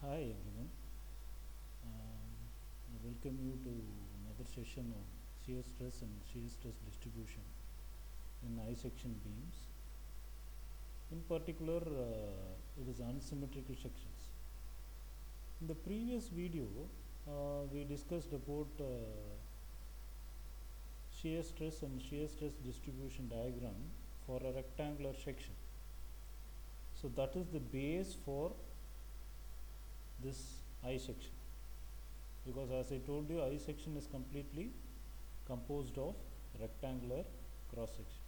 Hi everyone. I welcome you to another session on shear stress and shear stress distribution in I section beams. In particular, it is unsymmetrical sections. In the previous video, we discussed about shear stress and shear stress distribution diagram for a rectangular section. So that is the base for this I section, because as I told you, I section is completely composed of rectangular cross section,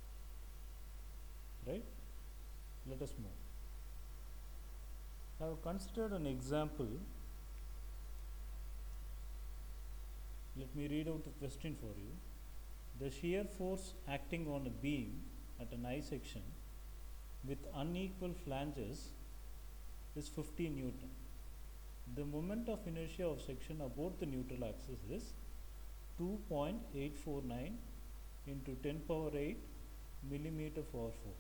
right? Let us move. I have considered an example. Let me read out the question for you. The shear force acting on a beam at an I section with unequal flanges is 50 Newton. The moment of inertia of section about the neutral axis is 2.849 into 10 power 8 millimeter power 4.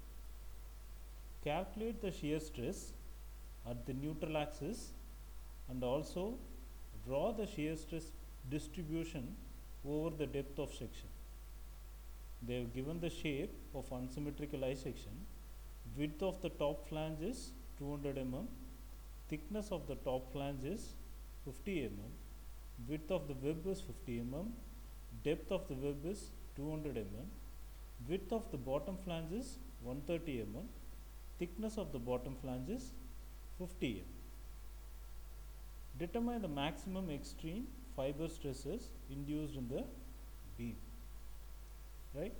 Calculate the shear stress at the neutral axis and also draw the shear stress distribution over the depth of section. They have given the shape of unsymmetrical I section. Width of the top flange is 200 mm. Thickness of the top flange is 50 mm. Width of the web is 50 mm. Depth of the web is 200 mm. Width of the bottom flange is 130 mm. Thickness of the bottom flange is 50 mm. Determine the maximum extreme fiber stresses induced in the beam. Right?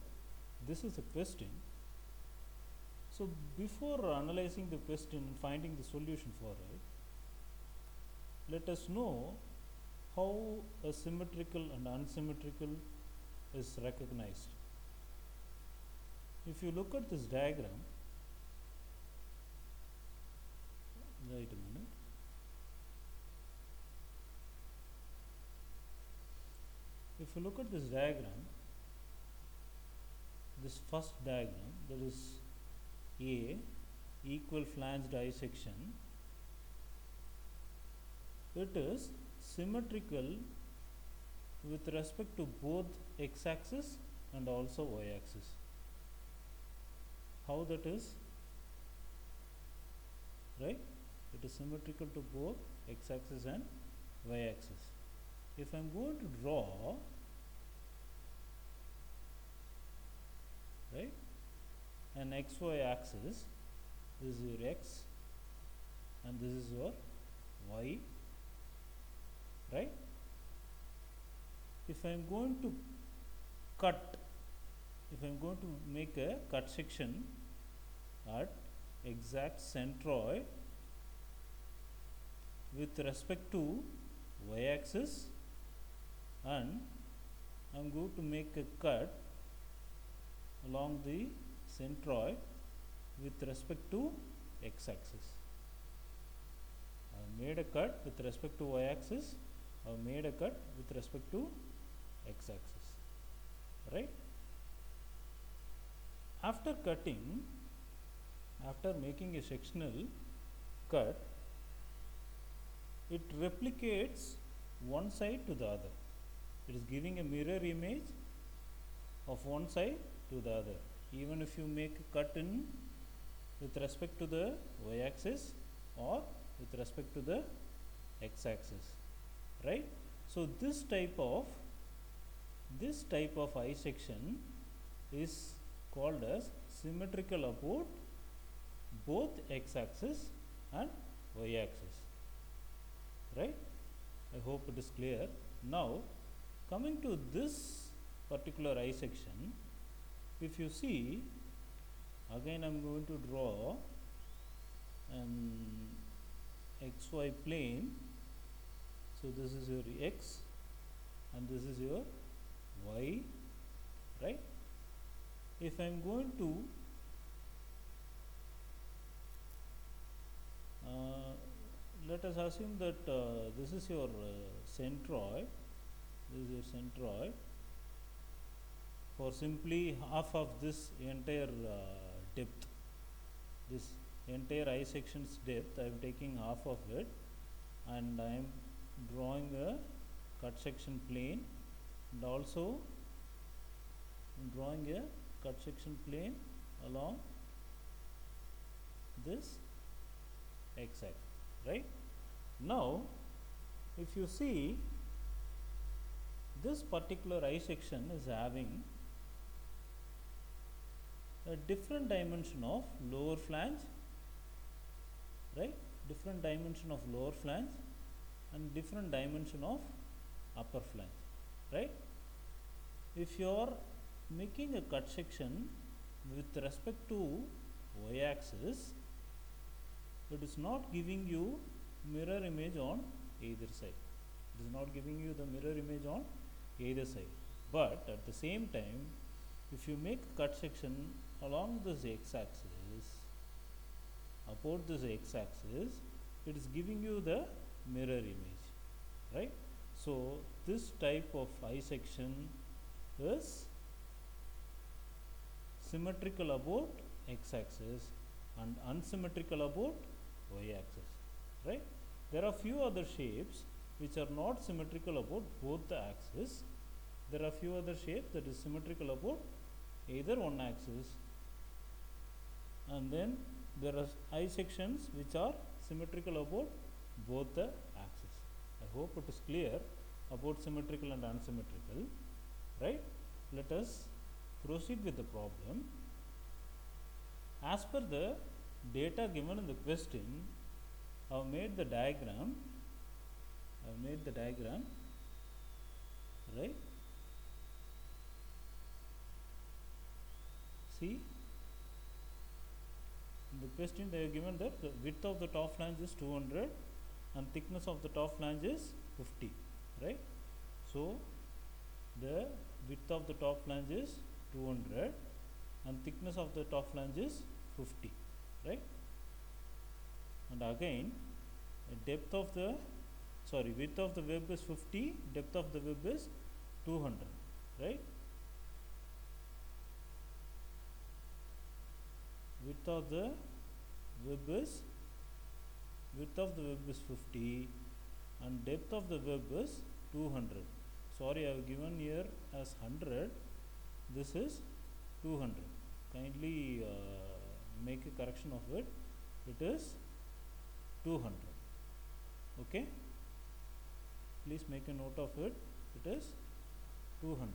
This is a question. So before analyzing the question and finding the solution for it, let us know how a symmetrical and unsymmetrical is recognized. If you look at this diagram, wait a minute. If you look at this diagram, this first diagram, that is A, equal flanged I section, it is symmetrical with respect to both x-axis and also y-axis. How that is? Right? It is symmetrical to both x-axis and y-axis. If I am going to draw, right, an xy axis, this is your x and this is your y, right? If I am going to make a cut section at exact centroid with respect to y axis, and I am going to make a cut along the centroid with respect to x axis. I have made a cut with respect to y axis, I have made a cut with respect to x axis, right? After cutting, after making a sectional cut, it replicates one side to the other. It is giving a mirror image of one side to the other. Even if you make a cut in with respect to the y axis or with respect to the x axis, right? So this type of I section is called as symmetrical about both x axis and y axis, right? I hope it is clear. Now coming to this particular I section, if you see, again I am going to draw an xy plane. So this is your x and this is your y, right? If I am going to let us assume that this is your centroid, this is your centroid. For simply half of this entire depth, this entire I section's depth, I am taking half of it, and I am drawing a cut section plane, and also drawing a cut section plane along this x-axis, right? Now if you see, this particular I section is having a different dimension of lower flange, right? Different dimension of lower flange and different dimension of upper flange, right? If you are making a cut section with respect to y axis, it is not giving you mirror image on either side. It is not giving you the mirror image on either side. But at the same time, if you make a cut section along this x-axis, about this x-axis, it is giving you the mirror image, right? So this type of I section is symmetrical about x-axis and unsymmetrical about y-axis, right? There are few other shapes which are not symmetrical about both the axes. There are few other shapes that is symmetrical about either one axis, and then there are I sections which are symmetrical about both the axes. I hope it is clear about symmetrical and unsymmetrical, right? Let us proceed with the problem. As per the data given in the question, I have made the diagram. Right? See, in the question they have given that the width of the top flange is 200 and thickness of the top flange is 50, right? So the width of the top flange is 200 and thickness of the top flange is 50, right? And again, width of the web is 50, depth of the web is 200, right? Width of the web is 50 and depth of the web is 200. Sorry, I have given here as 100. This is 200. Kindly make a correction of it. It is 200. Okay. Please make a note of it. It is 200.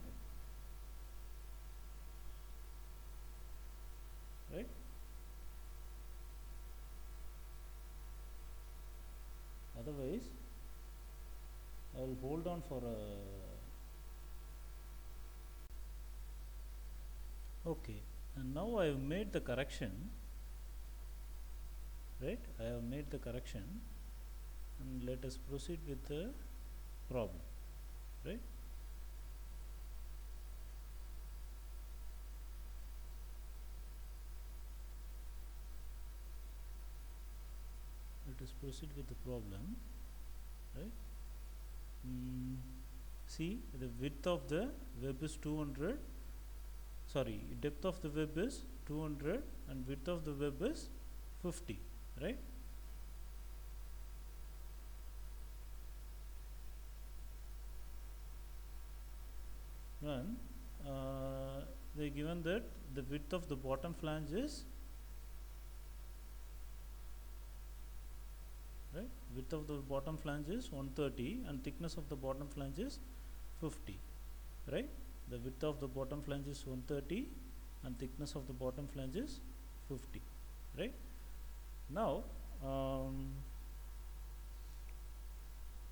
Right. Otherwise, I will hold on for a. Okay, and now I have made the correction. Right, I have made the correction, and let us proceed with the problem. Right. Let us proceed with the problem, right? See, the width of the web is 200, sorry, depth of the web is 200 and width of the web is 50, right? Then they given that the width of the bottom flange is, right, width of the bottom flange is 130 and thickness of the bottom flange is 50, right? The width of the bottom flange is 130 and thickness of the bottom flange is 50, right? Now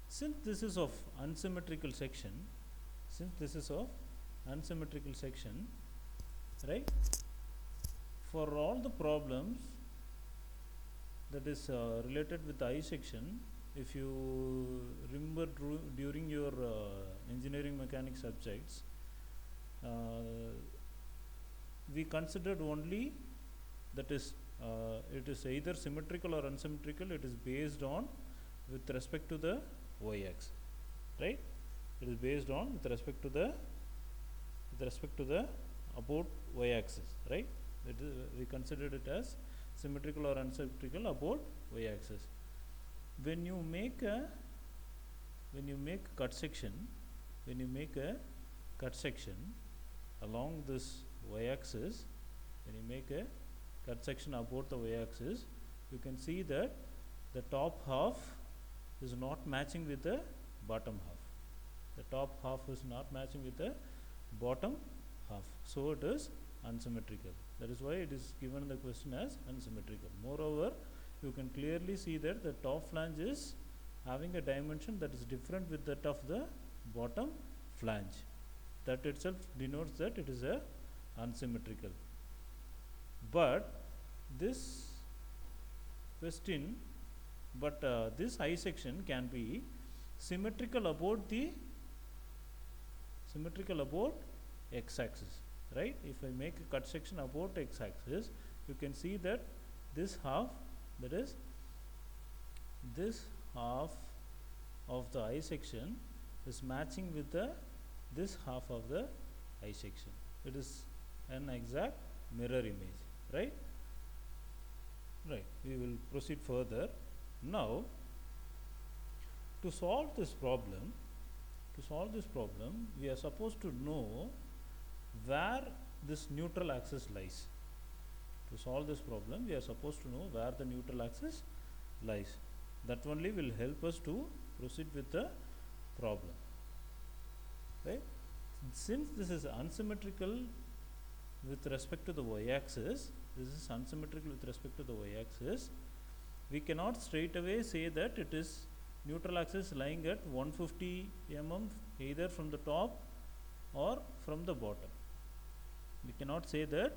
since this is of unsymmetrical section, right, for all the problems that is related with the I section, if you remember during your engineering mechanics subjects, we considered only that is it is either symmetrical or unsymmetrical. It is based on with respect to the y-axis, right? It is based on with respect to the about y-axis, right? We considered it as symmetrical or unsymmetrical about y-axis. when you make a cut section, along this y-axis, when you make a cut section about the y-axis, you can see that the top half is not matching with the bottom half. The top half is not matching with the bottom half, so it is unsymmetrical. That is why it is given in the question as unsymmetrical. Moreover, you can clearly see that the top flange is having a dimension that is different with that of the bottom flange. That itself denotes that it is a unsymmetrical. But this question, this I section can be symmetrical about x-axis, right? If I make a cut section about x-axis, you can see that this half, that is this half of the I section, is matching with this half of the I section. It is an exact mirror image, right? Right. We will proceed further. Now, to solve this problem, we are supposed to know where this neutral axis lies. To solve this problem, we are supposed to know where the neutral axis lies. That only will help us to proceed with the problem, right? Since this is unsymmetrical with respect to the y-axis, we cannot straight away say that it is neutral axis lying at 150 mm either from the top or from the bottom. We cannot say that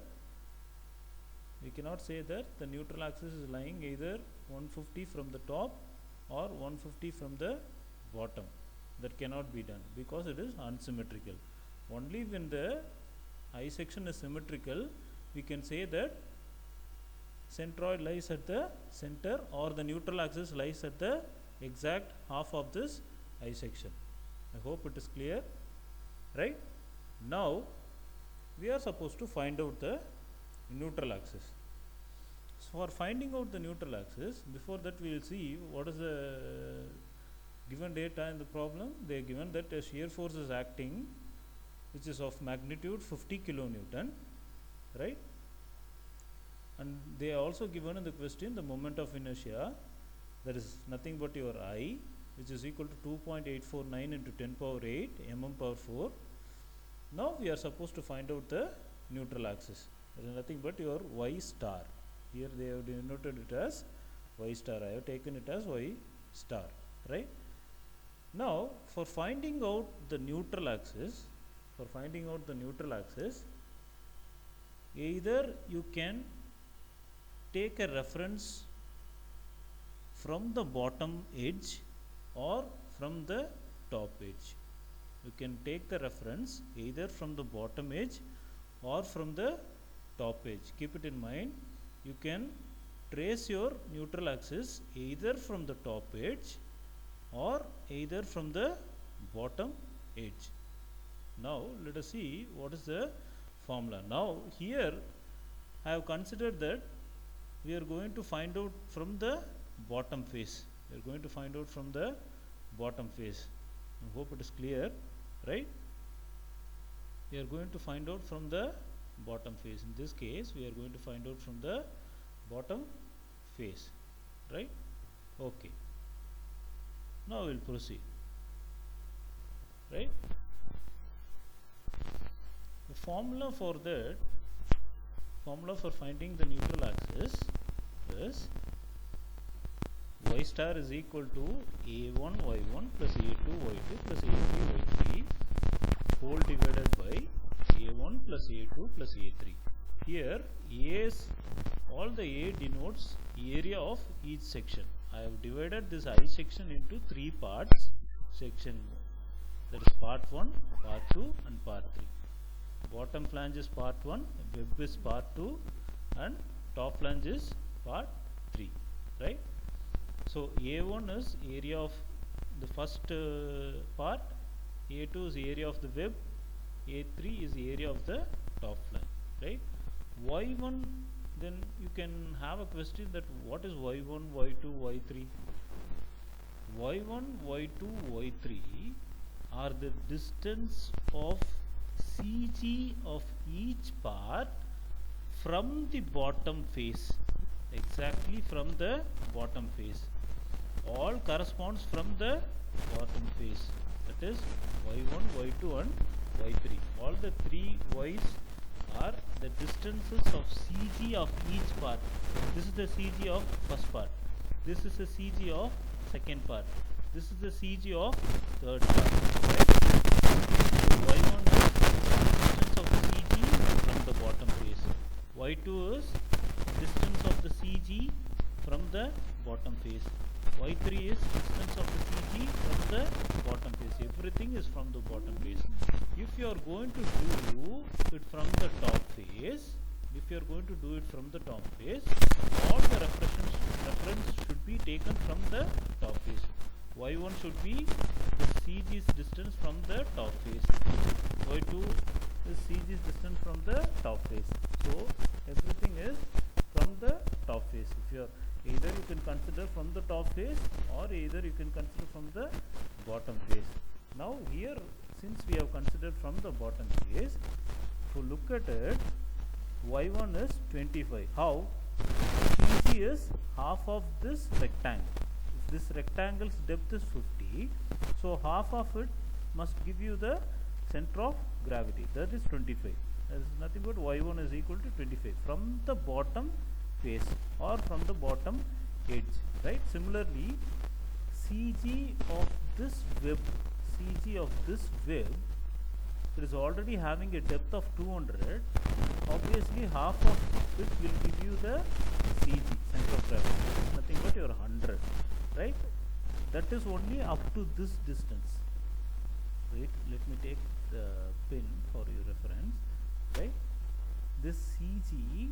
the neutral axis is lying either 150 from the top or 150 from the bottom. That cannot be done because it is unsymmetrical. Only when the I section is symmetrical, we can say that centroid lies at the center or the neutral axis lies at the exact half of this I section. I hope it is clear, right? Now we are supposed to find out the neutral axis. So for finding out the neutral axis, before that we will see what is the given data in the problem. They are given that a shear force is acting which is of magnitude 50 kilonewton, right? And they are also given in the question the moment of inertia, that is nothing but your I, which is equal to 2.849 into 10 power 8 mm power 4. Now we are supposed to find out the neutral axis. There is nothing but your y star. Here they have denoted it as y star. I have taken it as y star, right? Now for finding out the neutral axis, either you can take a reference from the bottom edge or from the top edge. You can take the reference either from the bottom edge or from the top edge. Keep it in mind, you can trace your neutral axis either from the top edge or either from the bottom edge. Now let us see what is the formula. Now here I have considered that we are going to find out from the bottom face. I hope it is clear, right? We are going to find out from the bottom face. In this case, we are going to find out from the bottom face, right? Okay. Now we will proceed, right? The formula for finding the neutral axis is y star is equal to a1 y1 plus a2 y2 plus a3 y3 whole divided by a1 plus a2 plus a3. Here all the a denotes area of each section. I have divided this I section into 3 parts. Section, that is part 1, part 2 and part 3. Bottom flange is part 1, web is part 2 and top flange is part 3, right? So A1 is area of the first part, A2 is area of the web, A3 is area of the top flange, right? Y1, then you can have a question that what is Y1, Y2, Y3? y1, y2, y3 are the distance of CG of each part from the bottom face, exactly from the bottom face. All corresponds from the bottom face, that is y1, y2 and y3. All the three y's are the distances of CG of each part. This is the CG of first part, this is the CG of second part, this is the CG of third part, right? So y1 is distance of the CG from the bottom face, y2 is distance of the CG from the bottom face, y3 is distance of the CG from the bottom face. Everything is from the bottom face. If you are going to do it from the top face, all the reference should be taken from the top face. y1 should be the CG's distance from the top face, y2 is CG's distance from the top face. So everything is from the top face. If you are either you can consider from the top face or either you can consider from the bottom face. Now here, since we have considered from the bottom face, to look at it, y1 is 25. How? CG is half of this rectangle. If this rectangle's depth is 50, so half of it must give you the center of gravity, that is 25. That is nothing but y1 is equal to 25 from the bottom face or from the bottom edge, right? Similarly, CG of this web, it is already having a depth of 200. Obviously, half of it will give you the CG, center of gravity. Nothing but your 100, right? That is only up to this distance. Wait, let me take the pen for your reference, right? This CG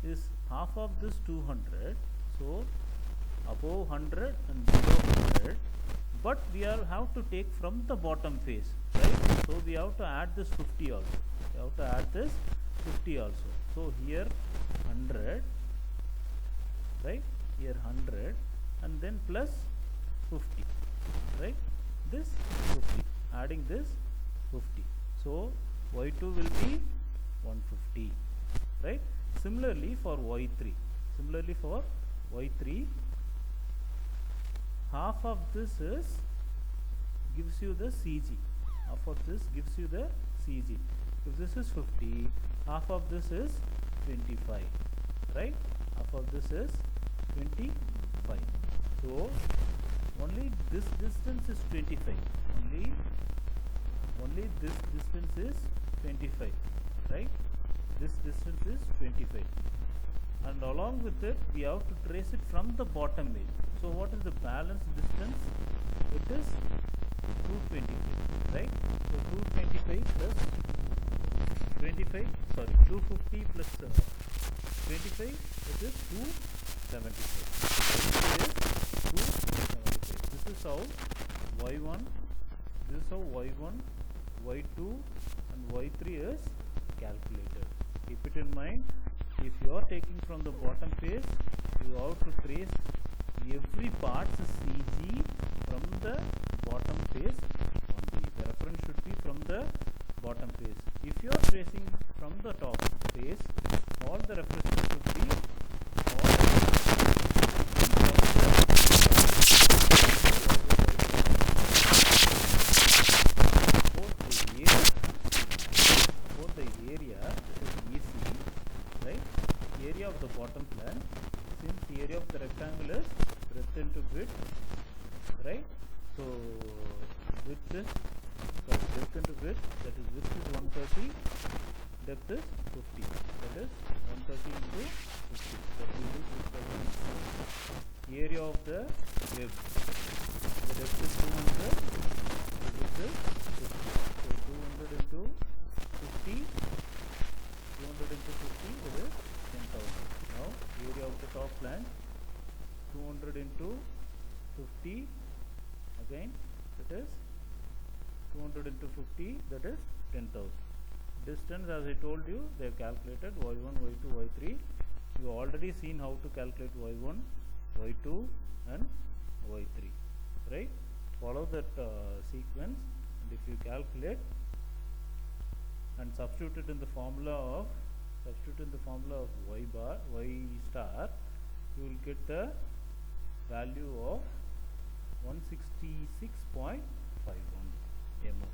is half of this 200, so above 100 and below 100, but we have to take from the bottom face, right? So we have to add this 50 also. So here 100, right? Here 100 and then plus 50, right? This 50, adding this 50. So y2 will be 150, right? Similarly for y3, half of this gives you the CG. Half of this gives you the CG. If this is 50, half of this is 25, right? Half of this is 25. So only this distance is 25. Only this distance is 25, right? This distance is 25. And along with it, we have to trace it from the bottom edge. So what is the balance distance? It is 225, right? So 250 plus 25, it is 275. This is how y1, y2 and y3 is calculated. Keep it in mind, if you are taking from the bottom face, you have to trace every part's CG from the bottom face only. The reference should be from the bottom face. If you are tracing from the top face, all the references should be of the bottom plan, since the area of the rectangle is breadth into width, right? So width is depth into width, that is width is 130, depth is 50, that is 130 into 50, that will be area of the web. The depth is 200, the width is 50, so 200 into 50, that is 10,000. Now area of the top plan, 200 into 50, again that is 200 into 50, that is 10,000. Distance, as I told you, they have calculated y1, y2, y3. You already seen how to calculate y1, y2 and y3, right? Follow that sequence, and if you calculate and substitute it in the formula of y star, you will get the value of 166.51 mm,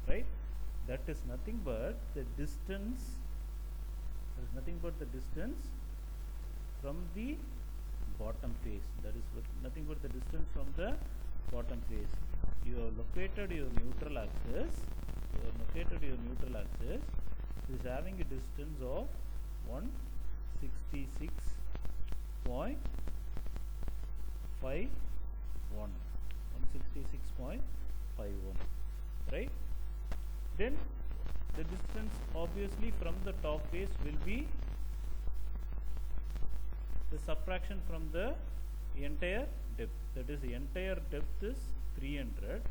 right? That is nothing but the distance. That is nothing but the distance from the bottom face. That is nothing but the distance from the bottom face. You have located your neutral axis. Is having a distance of 166.51, right? Then the distance obviously from the top face will be the subtraction from the entire depth. That is, the entire depth is 300.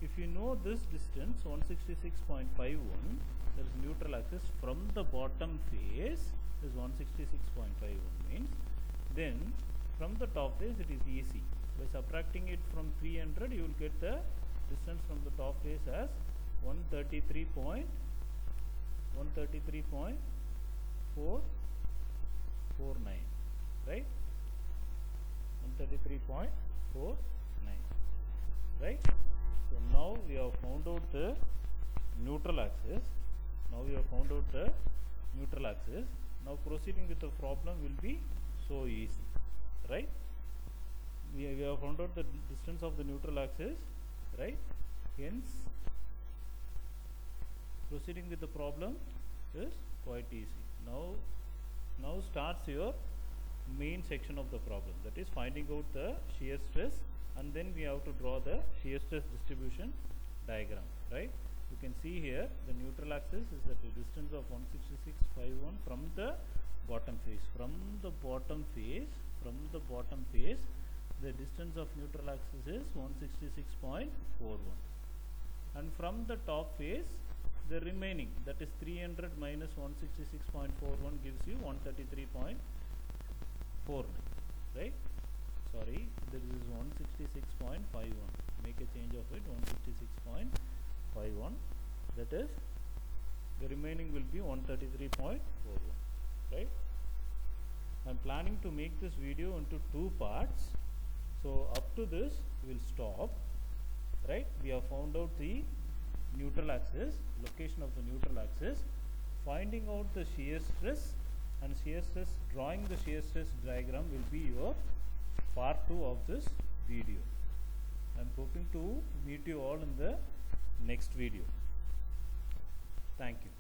If you know this distance 166.51, there is neutral axis from the bottom face is 166.51 means, then from the top face it is easy. By subtracting it from 300, you will get the distance from the top face as 133.449, right? 133.49, right? So now we have found out the neutral axis. Now proceeding with the problem will be so easy, right? We have found out the distance of the neutral axis, right? Hence, proceeding with the problem is quite easy. Now starts your main section of the problem, that is finding out the shear stress, and then we have to draw the shear stress distribution diagram, right? You can see here the neutral axis is at a distance of 166.51 from the bottom face. From the bottom face, the distance of neutral axis is 166.41, and from the top face, the remaining, that is 300 minus 166.41 gives you 133.49, right? Sorry, there is 166.51. Make a change of it, 166.51. That is, the remaining will be 133.41, right? I am planning to make this video into 2 parts. So up to this we will stop, right? We have found out the neutral axis, location of the neutral axis, finding out the shear stress, and drawing the shear stress diagram will be your part 2 of this video. I am hoping to meet you all in the next video. Thank you.